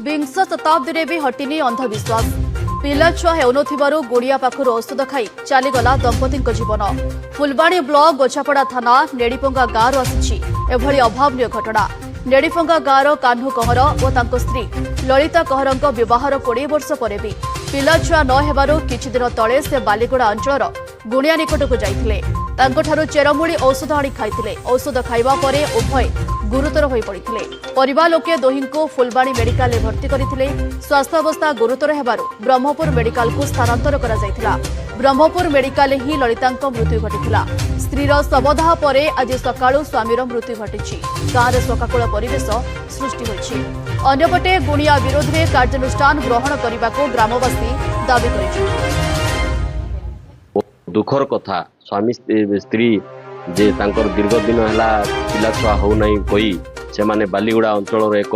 विंश शताब्दी भी हटिनी अंधविश्वास पिला छुआ हेउनथिबारु गुड़िया पाखर औषध खाई चलीगला दंपति जीवन फुलबाणी ब्लॉक गोछापड़ा थाना नेड़ीपंगा गाँव आसी एभली अभावन घटना नेड़ीपंगा गाँव कान्हू कहर और स्त्री ललिता कहर विवाहर 20 वर्ष पर भी पिला छुआ न हेबारु किछि दिन तले से बालीगुड़ा अंचल गुणिया निकट को जाइथिले तांकोठारु चेरमूली औषध आनी खाइथिले औषध खाइबा परे उभय गुरुतर होई पड़िथिले परिवार लोके दोहिंको फुलबाणी मेडिकल भर्ती करथिले स्वास्थ्य अवस्था गुरुतर हेबारु ब्रह्मपुर मेडिकल को स्थानांतर करा जायथिला ब्रह्मपुर मेडिकल ही ललितांको मृत्यु घटिथिला स्त्रीर शवदाह परे आज सकाळु स्वामीर मृत्यु घटिछि गाँव शोकाकुल परिवेश सृष्टि होइछि अन्यपटे गुणिया विरोध में कार्यानुष्ठान ग्रहण करने को ग्रामवासी दावी कर दुखर कथा स्वामी स्त्री जे तांकर दीर्घ दिन है पिला छुआ हो नहीं कही से माने बालीगुड़ा अंचल एक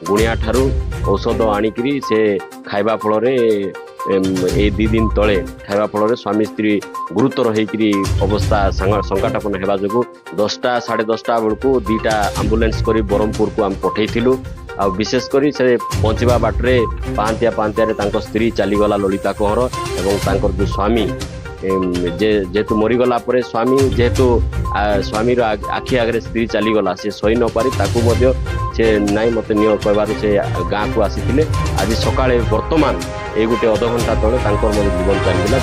गुणिया ठारू औषध आनिकी से खाइबा फल ए 2 दिन तले खाइबा फल स्वामी स्त्री गुरुतर होकर अवस्था संकटापन होगा जो 10टा 10:30 बेलू 2टा आम्बुलांस कर ब्रह्मपुर को आम पठेलु आ विशेषकर से पहुँचवा बाटे पांतिया स्त्री चलीगला ललिता कहर एवं जो स्वामी जेहेतु मरीगला स्वामी जेहेतु स्वामी आखि आगे स्त्री चलीगला से सही न पारी से नाई मत निय कहबार से गाँव को आसी आज सकाळे वर्तमान ये गोटे अध घंटा तले जीवन चलीगला।